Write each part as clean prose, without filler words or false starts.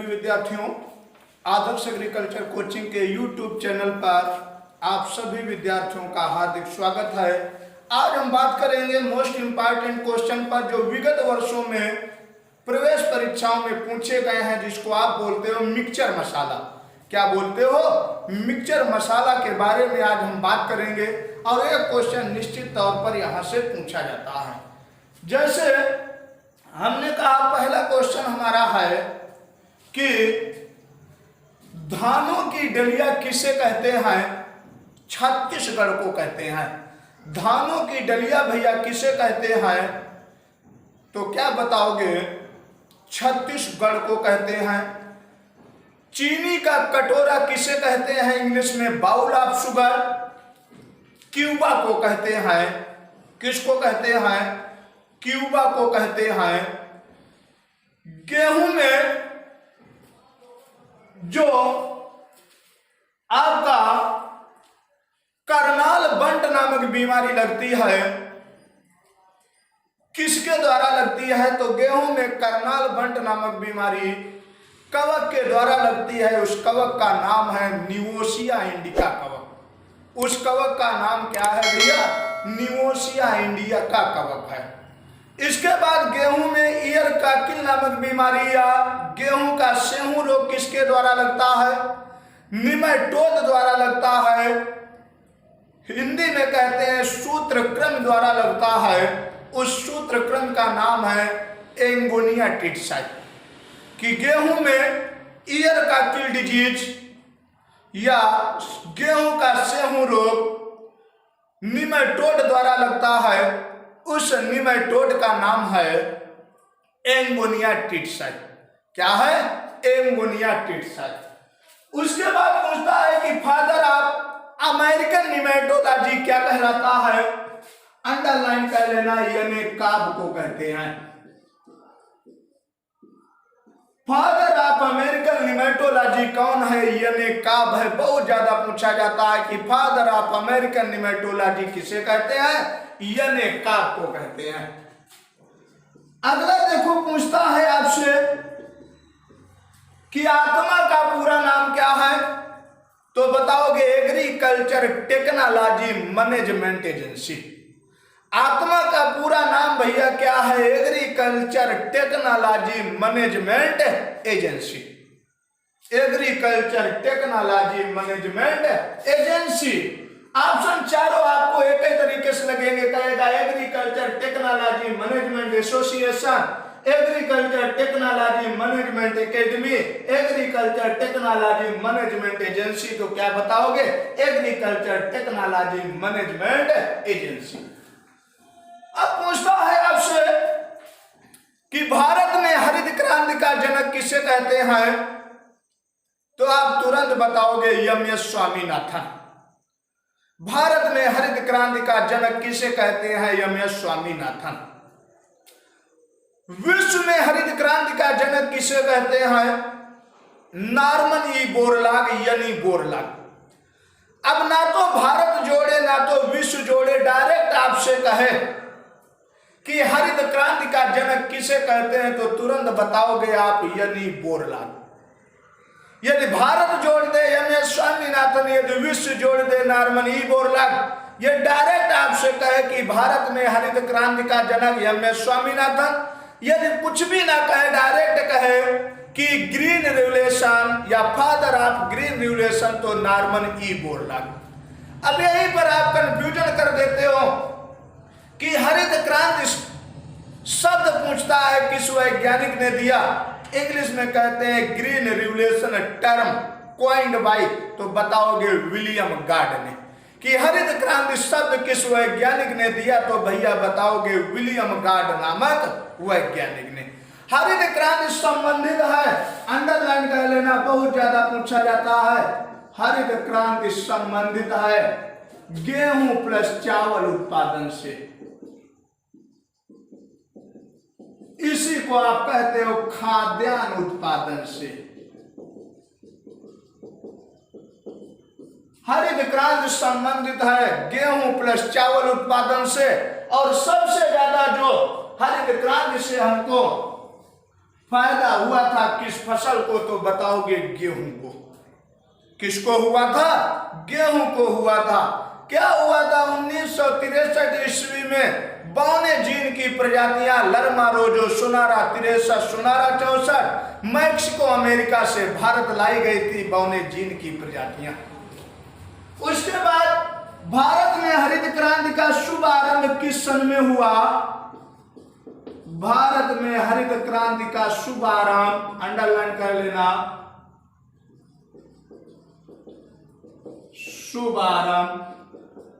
सभी विद्यार्थियों, आदर्श agriculture coaching के YouTube चैनल पर आप सभी विद्यार्थियों का हार्दिक स्वागत है। आज हम बात करेंगे मोस्ट इम्पॉर्टेंट क्वेश्चन पर जो विगत वर्षों में प्रवेश परीक्षाओं में पूछे गए हैं, जिसको आप बोलते हो मिक्सचर मसाला। क्या बोलते हो? मिक्सचर मसाला के बारे में आज हम बात करेंगे और एक क्वेश्चन निश्चित तौर पर यहाँ से पूछा जाता है। जैसे हमने कहा, पहला क्वेश्चन हमारा है कि धानों की डलिया किसे कहते हैं? छत्तीसगढ़ को कहते हैं। धानों की डलिया भैया किसे कहते हैं? तो क्या बताओगे? छत्तीसगढ़ को कहते हैं। चीनी का कटोरा किसे कहते हैं? इंग्लिश में बाउल ऑफ शुगर। क्यूबा को कहते हैं। किसको कहते हैं? क्यूबा को कहते हैं। गेहूं में जो आपका करनाल बंट नामक बीमारी लगती है, किसके द्वारा लगती है? तो गेहूं में करनाल बंट नामक बीमारी कवक के द्वारा लगती है। उस कवक का नाम है निवोसिया इंडिका कवक। उस कवक का नाम क्या है भैया? निवोसिया इंडिका का कवक है। इसके बाद गेहूं में ईयर काकिल नामक बीमारी या गेहूं का सेहू रोग किसके द्वारा लगता है? निमेटोड द्वारा लगता है। हिंदी में कहते हैं सूत्रक्रम द्वारा लगता है। उस सूत्रक्रम का नाम है एंगोनिया टिटसाई। कि गेहूं में ईयर काकिल डिजीज या गेहूं का सेहू रोग निमेटोड द्वारा लगता है। उस निमेटोड का नाम है एंगोनिया टिटसाई। क्या है? एंगोनिया टिटसाई। उसके बाद पूछता है कि फादर ऑफ अमेरिकन निमेटोलॉजी क्या कहलाता है? अंडरलाइन कर लेना, यानी काब को कहते हैं। फादर ऑफ अमेरिकन निमेटोलॉजी कौन है? यानी काब है। बहुत ज्यादा पूछा जाता है कि फादर ऑफ अमेरिकन निमेटोलॉजी किसे कहते हैं? यानी काब को कहते हैं। अगला देखो, पूछता है आपसे कि आत्मा का पूरा नाम क्या है? तो बताओगे एग्रीकल्चर टेक्नोलॉजी मैनेजमेंट एजेंसी। आत्मा का पूरा नाम भैया क्या है? Agriculture technology management agency. Agriculture technology management agency. Option चारों आपको एक ही तरीके से लगेंगे। कहेगा agriculture technology management association, agriculture technology management academy, agriculture technology management agency. तो क्या बताओगे? Agriculture technology management agency. अब पूछता है आपसे कि भारत में हरित क्रांति का जनक किसे कहते हैं? तो आप तुरंत बताओगे एम.एस. स्वामीनाथन। भारत में हरित क्रांति का जनक किसे कहते हैं? एम.एस. स्वामीनाथन। विश्व में हरित क्रांति का जनक किसे कहते हैं? नॉर्मन ई बोरलॉग यानी बोरलॉग। अब ना तो भारत जोड़े ना तो विश्व जोड़े, डायरेक्ट आपसे कहे कि हरित क्रांति का जनक किसे कहते हैं, तो तुरंत बताओगे आप यानी बोरलॉग। यदि भारत जोड़ दे एम.एस. स्वामीनाथन, यदि विश्व जोड़ दे नॉर्मन ई बोरलॉग। ये डायरेक्ट आपसे कहे कि भारत में हरित क्रांति का जनक एम.एस. स्वामीनाथन। यदि कुछ भी ना कहे, डायरेक्ट कहे कि ग्रीन रेवोल्यूशन या फादर ऑफ ग्रीन रेवोल्यूशन, तो नॉर्मन ई बोरलॉग। अब यहीं पर आप कंफ्यूजन कर देते हो कि हरित क्रांति शब्द पूछता है किस वैज्ञानिक ने दिया। इंग्लिश में कहते हैं green revolution term coined bye, तो बताओगे विलियम गार्ड ने। कि हरित क्रांति शब्द किस वैज्ञानिक ने दिया? तो भैया बताओगे विलियम गार्ड नामक वैज्ञानिक ने। हरित क्रांति संबंधित है, अंडरलाइन कर लेना, बहुत ज्यादा पूछा जाता है। हरित क्रांति संबंधित है गेहूं प्लस चावल उत्पादन से। इसी को आप कहते हो खाद्यान्न उत्पादन से। हरित क्रांति संबंधित है गेहूं प्लस चावल उत्पादन से। और सबसे ज्यादा जो हरित क्रांति से हमको फायदा हुआ था किस फसल को, तो बताओगे गेहूं को। किसको हुआ था? गेहूं को हुआ था। क्या हुआ था? 1963 ईस्वी में बौने जीन की प्रजातियां लरमा रोजो, सुनारा 63, सुनारा 64 मैक्सिको अमेरिका से भारत लाई गई थी बौने जीन की प्रजातियां। उसके बाद भारत में हरित क्रांति का शुभ आरंभ किस सन में हुआ? भारत में हरित क्रांति का शुभ आरंभ, अंडरलाइन कर लेना, शुभ आरंभ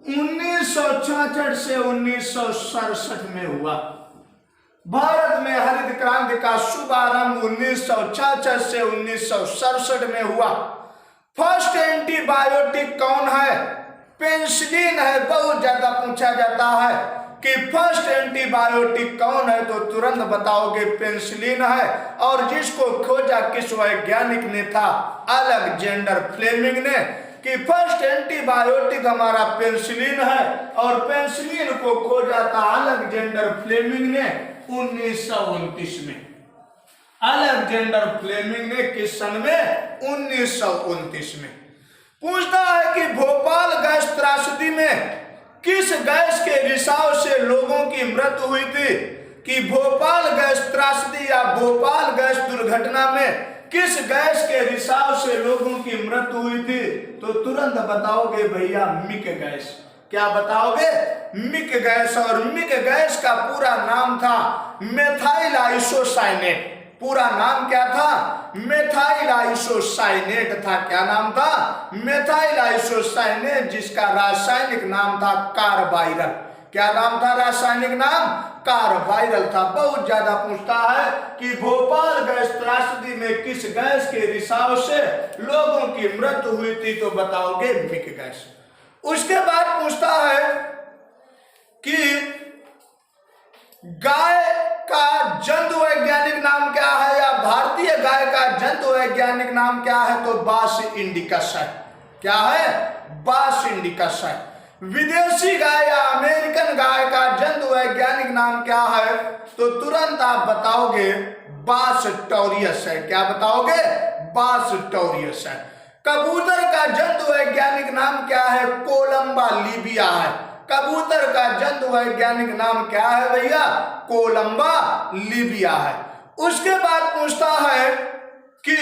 1966 से 1967 में हुआ। भारत में हरित क्रांति का शुभ आरंभ 1966 से 1967 में हुआ। फर्स्ट एंटीबायोटिक कौन है? पेनिसिलिन है। बहुत ज्यादा पूछा जाता है कि फर्स्ट एंटीबायोटिक कौन है, तो तुरंत बताओगे पेनिसिलिन है। और जिसको खोजा किस वैज्ञानिक ने था? अलेक्जेंडर फ्लेमिंग ने, कि फर्स्ट एंटीबायोटिक हमारा पेनिसिलिन है। और पेनिसिलिन को खोजा था अलेक्जेंडर फ्लेमिंग ने 1929 में। अलेक्जेंडर फ्लेमिंग ने किस सन में? 1929 में। पूछता है कि भोपाल गैस त्रासदी में किस गैस के रिसाव से लोगों की मृत्यु हुई थी? कि भोपाल गैस त्रासदी या भोपाल गैस दुर्घटना में किस गैस के रिसाव से लोगों की मृत्यु हुई थी? तो तुरंत बताओगे भैया मिक गैस। क्या बताओगे? MIC gas. और मिक गैस का पूरा नाम था मेथाइल आइसोसाइनेट। पूरा नाम क्या था? मेथाइल आइसोसाइनेट था। क्या नाम था? मेथाइल आइसोसाइनेट, जिसका रासायनिक नाम था कार्बाइरल। क्या नाम था? रासायनिक नाम कार्बाइरल था। बहुत ज्यादा पूछता है कि भोपाल गैस त्रासदी में किस गैस के रिसाव से लोगों की मृत्यु हुई थी? तो बताओगे मिक गैस। उसके बाद पूछता है कि गाय का जंतु वैज्ञानिक नाम क्या है, या भारतीय गाय का जंतु वैज्ञानिक नाम क्या है? तो बास इंडिकस है। क्या है? बास इंडिकस है। विदेशी गाय या अमेरिकन गाय का जंतु वैज्ञानिक नाम क्या है? तो तुरंत आप बताओगे बास टोरियस है। क्या बताओगे? बास टोरियस है। कबूतर का जंतु वैज्ञानिक नाम क्या है? कोलंबा लीबिया है। कबूतर का जंतु वैज्ञानिक नाम क्या है भैया? कोलंबा लीबिया है। उसके बाद पूछता है कि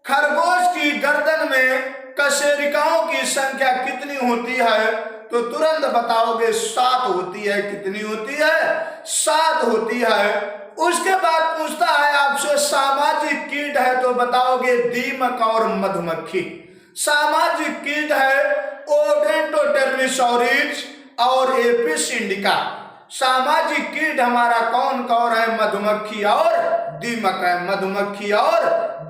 खरगोश की गर्दन में कशेरुकियों की संख्या कितनी होती है? तो तुरंत बताओगे 7 होती है। कितनी होती है? 7 होती है। उसके बाद पूछता है आपसे सामाजिक कीट है, तो बताओगे दीमक और मधुमक्खी। सामाजिक कीट है ओडेंटोटेर्मिसोरिज और एपिस इंडिका। सामाजिक कीट हमारा कौन कौन है? मधुमक्खी और दीमक है। मधुमक्खी और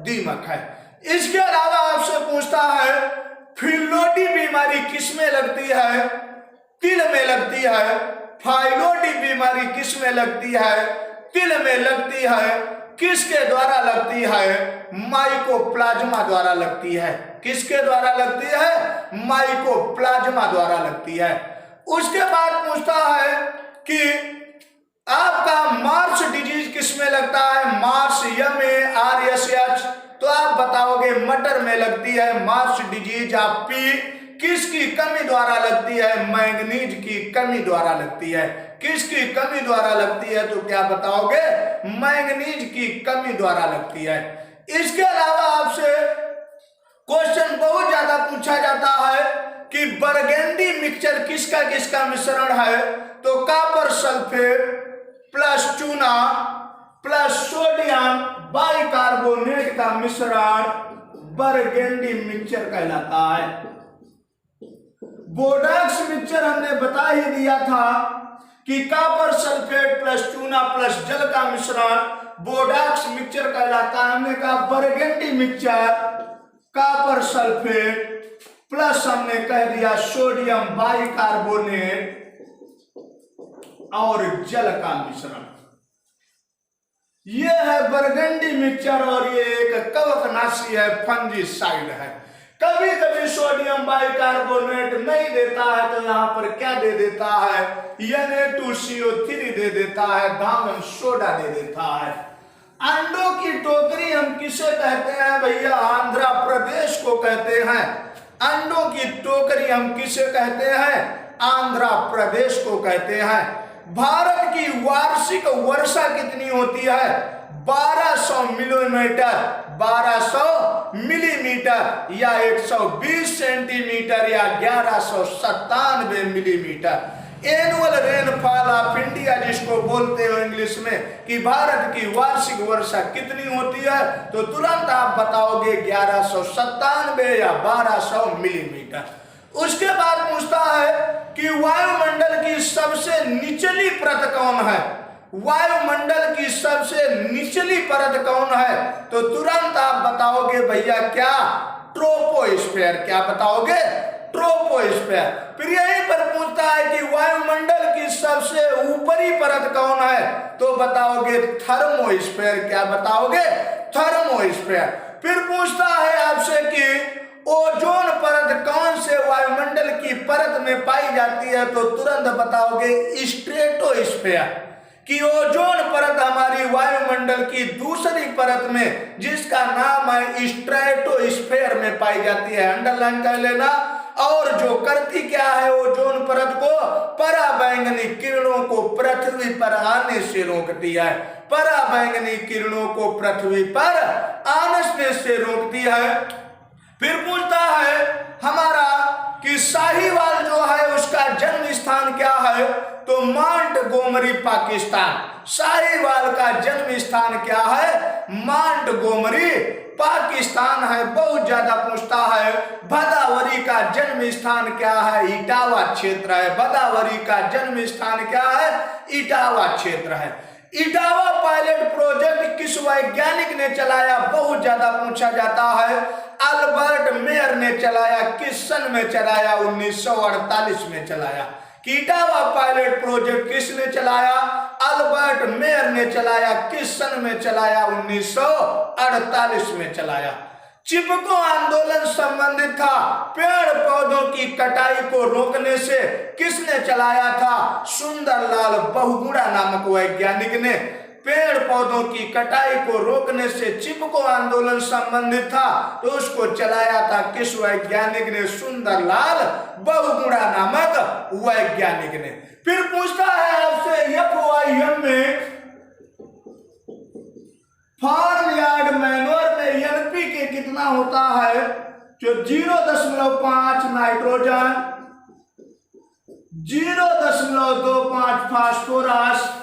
दीमक है। इसके अलावा आपसे पूछता है फिलोडी बीमारी किसमें लगती है? तिल में लगती है। फाइलोडी बीमारी किसमें लगती है? तिल में लगती है। किसके द्वारा लगती है? माइकोप्लाज्मा द्वारा लगती है। किसके द्वारा लगती है? माइकोप्लाज्मा द्वारा लगती है। उसके बाद पूछता है कि आपका मार्स डिजीज किसमें लगता है? Mars MARSH। तो आप बताओगे मटर में लगती है मार्स डिजीज। आप पी किसकी कमी द्वारा लगती है? मैंगनीज की कमी द्वारा लगती है। किसकी कमी द्वारा लगती है? तो क्या बताओगे? मैंगनीज की कमी द्वारा लगती है। इसके अलावा आपसे क्वेश्चन बहुत ज्यादा पूछा जाता है कि बरगेंडी मिक्सचर किसका किसका मिश्रण है? तो कॉपर सल्फेट प्लस चूना प्लस सोडियम बाइकार्बोनेट का मिश्रण बरगेंडी मिक्सचर कहलाता है। बोर्डक्स मिक्सचर हमने बता ही दिया था कि कॉपर सल्फेट प्लस चूना प्लस जल का मिश्रण बोर्डक्स मिक्सचर कहलाता है। हमने कहा बरगेंडी मिक्सचर कॉपर सल्फेट प्लस हमने कह दिया सोडियम बाइकार्बोनेट और जल का मिश्रण। यह है बरगंडी मिक्सचर और ये एक कवकनाशी है, फंजीसाइड है। कभी कभी सोडियम बाइकार्बोनेट नहीं देता है तो यहां पर क्या दे देता है? Na2CO3 दे देता है, धामन सोडा दे देता है। अंडों की टोकरी हम किसे कहते हैं भैया? आंध्र प्रदेश को कहते हैं। अंडों की टोकरी हम किसे कहते हैं? आंध्र प्रदेश को कहते हैं। भारत की वार्षिक वर्षा कितनी होती है? 1200 मिलीमीटर, 1200 मिलीमीटर या 120 सेंटीमीटर या 1197 millimetre. Annual rainfall of India जिसको बोलते हो इंग्लिश में, कि भारत की वार्षिक वर्षा कितनी होती है, तो तुरंत आप बताओगे 1197 या 1200 मिलीमीटर। उसके बाद पूछता है कि वायुमंडल की सबसे निचली परत कौन है? वायुमंडल की सबसे निचली परत कौन है? तो तुरंत आप बताओगे भैया क्या? ट्रोपोस्फीयर। क्या बताओगे? ट्रोपोस्फीयर। फिर यहीं पर पूछता है कि वायुमंडल की सबसे ऊपरी परत कौन है? तो बताओगे थर्मोस्फीयर। क्या बताओगे? थर्मोस्फीयर। फिर पूछता है आपसे कि ओजोन परत कौन से वायुमंडल की परत में पाई जाती है? तो तुरंत बताओगे स्ट्रेटोस्फीयर। कि ओजोन परत हमारी वायुमंडल की दूसरी परत में, जिसका नाम है स्ट्रेटोस्फीयर में पाई जाती है। अंडरलाइन कर लेना। और जो करती क्या है ओजोन परत को? पराबैंगनी किरणों को पृथ्वी पर आने से रोकती है। पराबैंगनी किरणों को पृथ्वी पर आने से रोकती है। फिर पूछता है हमारा कि शाहीवाल जो है उसका जन्म स्थान क्या है? तो मांटगोमरी, पाकिस्तान। शाहीवाल का जन्म स्थान क्या है? मांटगोमरी, पाकिस्तान है। बहुत ज्यादा पूछता है भदावरी का जन्म स्थान क्या है? इटावा क्षेत्र है। भदावरी का जन्म स्थान क्या है? इटावा क्षेत्र है। इटावा पायलट प्रोजेक्ट किस वैज्ञानिक ने चलाया? बहुत ज्यादा पूछा जाता है। अल्बर्ट मेयर ने चलाया। किस सन में चलाया? 1948 में चलाया। इटावा पायलट प्रोजेक्ट किसने चलाया? अल्बर्ट मेयर ने चलाया। किस सन में चलाया? 1948 में चलाया। चिपको आंदोलन संबंधित था पेड़ पौधों की कटाई को रोकने से। किसने चलाया था? सुंदरलाल बहुगुणा नामक वैज्ञानिक ने। पेड़ पौधों की कटाई को रोकने से चिपको आंदोलन संबंधित था, तो उसको चलाया था किस वैज्ञानिक ने? सुंदरलाल बहुगुणा नामक वैज्ञानिक ने। फिर पूछता है आपसे FYM में फार्म यार्ड मैन्योर में NPK कितना होता है? जो 0.5 नाइट्रोजन, 0.25 फास्फोरस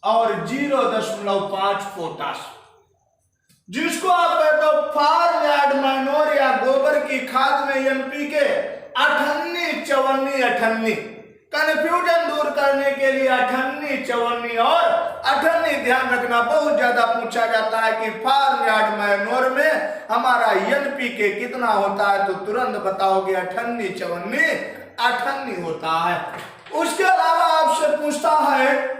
और 0.5 पोटाश। जिसको आप कहते हो फार्म यार्ड मैन्योर या गोबर की खाद में NPK 58, 54, 58। कंफ्यूजन दूर करने के लिए 58, 54 और 58 ध्यान रखना। बहुत ज्यादा पूछा जाता है कि फार्म यार्ड मैन्योर में हमारा NPK कितना होता है? तो तुरंत बताओगे 58, 54, 58 होता है। उसके अलावा आपसे पूछता है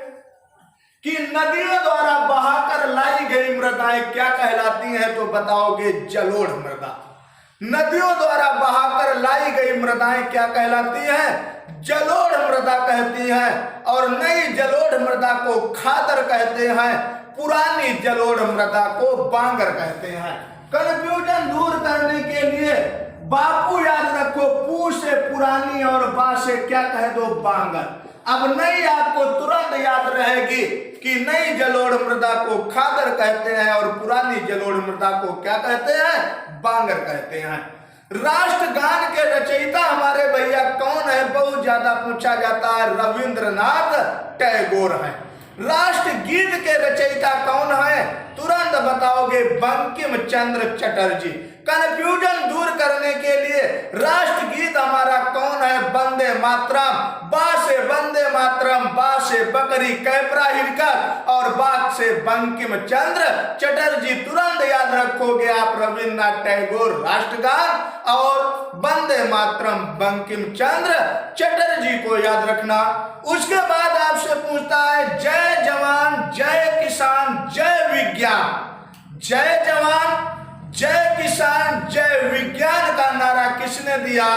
कि नदियों द्वारा बहाकर लाई गई मृदाएं क्या कहलाती हैं? तो बताओगे जलोढ़ मृदा। नदियों द्वारा बहाकर लाई गई मृदाएं क्या कहलाती हैं? जलोढ़ मृदा कहती हैं। और नई जलोढ़ मृदा को खादर कहते हैं। पुरानी जलोढ़ मृदा को बांगर कहते हैं। कंफ्यूजन दूर करने के लिए बापू याद रखो, पू से पुरानी और बा से क्या कह दो? बांगर। अब नई आपको तुरंत याद रहेगी कि नई जलोढ़ मृदा को खादर कहते हैं और पुरानी जलोढ़ मृदा को क्या कहते हैं? बांगर कहते हैं। राष्ट्रगान के रचयिता हमारे भैया कौन है? बहुत ज्यादा पूछा जाता है। रविंद्रनाथ टैगोर हैं। राष्ट्रगीत के रचयिता कौन है? तुरंत बताओगे बंकिम चंद्र चटर्जी। कंफ्यूजन दूर करने के लिए राष्ट्रगीत हमारा कौन है? वंदे मातरम। बा से वंदे मातरम, बा से बकरी कैपरा हिलकर और बाग से बंकिम चंद्र चटर्जी। तुरंत याद रखोगे आप रविन्द्रनाथ टैगोर राष्ट्रगान और वंदे मातरम बंकिम चंद्र चटर्जी को याद रखना। उसके बाद आपसे पूछता है जय जवान जय किसान जय विज्ञान। जय जवान जय किसान किसान जय विज्ञान का नारा किसने दिया?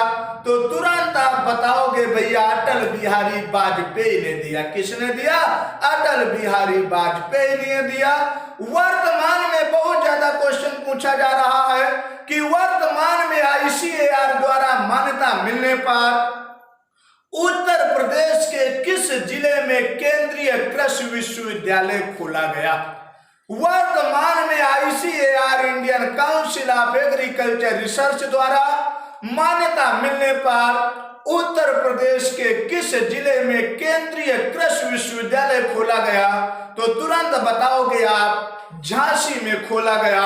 तो तुरंत आप बताओगे भैया अटल बिहारी वाजपेयी ने दिया। किसने दिया? अटल बिहारी वाजपेयी ने दिया। वर्तमान में बहुत ज्यादा क्वेश्चन पूछा जा रहा है कि वर्तमान में ICAR द्वारा मान्यता मिलने पर उत्तर प्रदेश के किस जिले में केंद्रीय कृषि विश्वविद्यालय खोला गया? वर्तमान में ICAR Indian council of agriculture research द्वारा मान्यता मिलने पर उत्तर प्रदेश के किस जिले में केंद्रीय कृषि विश्वविद्यालय खोला गया? तो तुरंत बताओगे आप झांसी में खोला गया।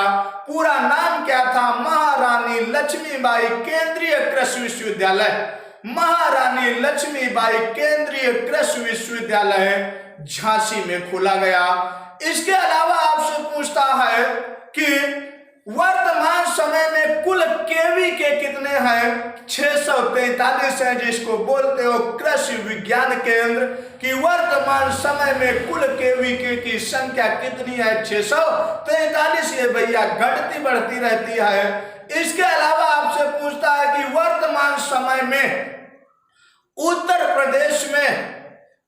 पूरा नाम क्या था? महारानी लक्ष्मीबाई केंद्रीय कृषि विश्वविद्यालय। महारानी लक्ष्मीबाई केंद्रीय कृषि विश्वविद्यालय झांसी में खोला गया। इसके अलावा आपसे पूछता है कि वर्तमान समय में कुल केवी के कितने हैं? 643 है, जिसको बोलते हो कृषि विज्ञान केंद्र। कि वर्तमान समय में कुल केवी की संख्या कितनी है? 643। ये भैया घटती बढ़ती रहती है। इसके अलावा आपसे पूछता है कि वर्तमान समय में उत्तर प्रदेश में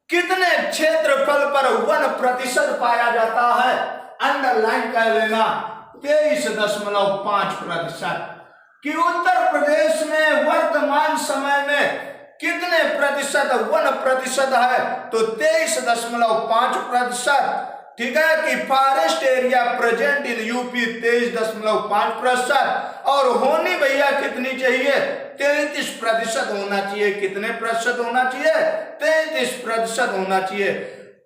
कितने क्षेत्रफल पर 1% पाया जाता है? अंडरलाइन कर लेना, 23.5%। कि उत्तर प्रदेश में वर्तमान समय में कितने प्रतिशत 1% है? तो 23.5%। ठीक है कि forest area present in UP 23.5%। और होनी भैया कितनी चाहिए? 33% होना चाहिए। कितने प्रतिशत होना चाहिए? 33% होना चाहिए।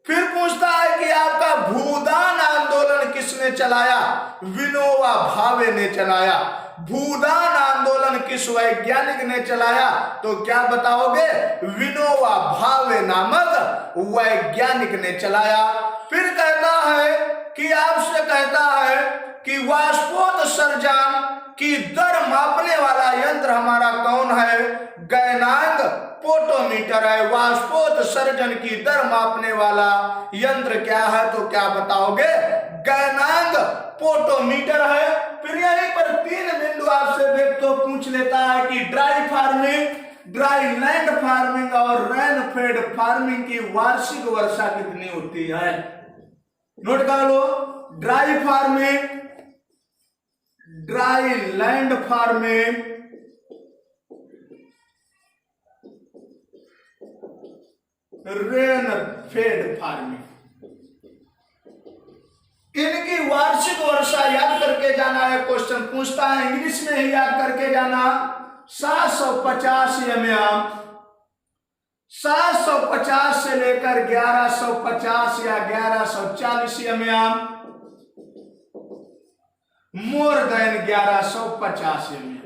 फिर पूछता है कि आपका भूदान आंदोलन किसने चलाया? विनोबा भावे ने चलाया। भूदान आंदोलन किस वैज्ञानिक ने चलाया? तो क्या बताओगे? विनोबा भावे नामक वैज्ञानिक ने चलाया। फिर कहता है कि आपसे कहता है कि वाष्पोत्सर्जन की दर मापने वाला यंत्र हमारा कौन है? गैनांग पोटोमीटर है। वाष्पोत्सर्जन की दर मापने वाला यंत्र क्या है? तो क्या बताओगे? गैनांग पोटोमीटर है। फिर यहीं पर 3 बिंदु आपसे व्यक्ति पूछ लेता है कि dry farming, dry land farming और रेन फेड फार्मिंग की वार्षिक वर्षा कितनी होती है? नोट कर लो। Dry farming, dry land farming, rain fed farming, इनकी वार्षिक वर्षा याद करके जाना है। क्वेश्चन पूछता है इंग्लिश में ही याद करके जाना। 750 mm, 750 से लेकर 1150 या 1140 mm, मोर देन 1150 mm।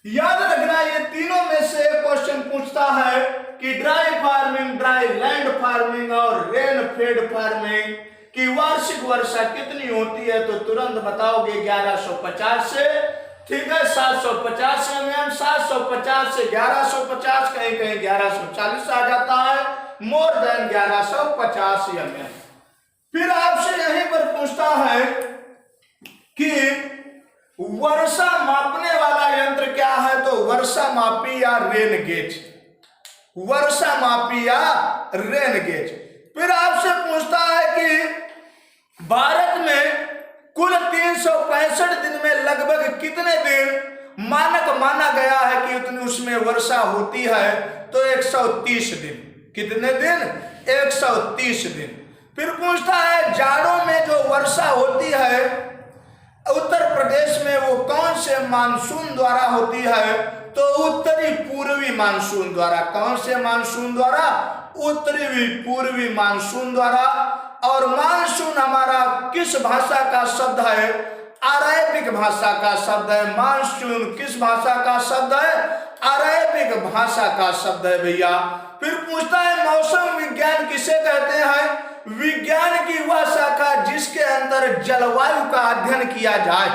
याद रखना ये तीनों में से क्वेश्चन पूछता है कि dry farming, dry land farming और रेन फेड फार्मिंग की वार्षिक वर्षा कितनी होती है? तो तुरंत बताओगे 1150 से। ठीक है, 750 mm, 750 से 1150, कहीं कहीं 1140 आ जाता है, मोर देन 1150 mm। फिर आपसे यहीं पर पूछता है कि वर्षा मापने वाला यंत्र क्या है? तो वर्षा मापी या रेन गेज। वर्षा मापी या रेन गेज। फिर आपसे पूछता है कि भारत में कुल 365 दिन में लगभग कितने दिन मानक माना गया है कि उतनी उसमें वर्षा होती है? तो 130 दिन। कितने दिन? 130 दिन। फिर पूछता है जाड़ों में जो वर्षा होती है उत्तर प्रदेश में वो कौन से मानसून द्वारा होती है? तो उत्तरी पूर्वी मानसून द्वारा। कौन से मानसून द्वारा? उत्तरी पूर्वी मानसून द्वारा। और मानसून हमारा किस भाषा का शब्द है? अरेबिक भाषा का शब्द है। मानसून किस भाषा का शब्द है? अरेबिक भाषा का शब्द है भैया। फिर पूछता है मौसम विज्ञान किसे कहते हैं? विज्ञान की वह शाखा जिसके अंदर जलवायु का अध्ययन किया जाए।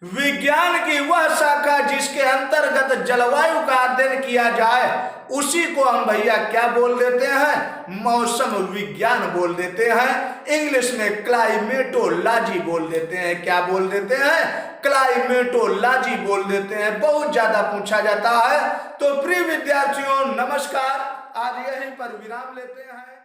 विज्ञान की वह शाखा जिसके अंतर्गत जलवायु का अध्ययन किया जाए उसी को हम भैया क्या बोल देते हैं, मौसम विज्ञान बोल देते हैं। इंग्लिश में क्लाइमेटोलॉजी बोल देते हैं। क्या बोल देते हैं? क्लाइमेटोलॉजी बोल देते हैं। बहुत ज्यादा पूछा जाता है। तो प्रिय विद्यार्थियों नमस्कार, आज यहीं पर विराम लेते हैं।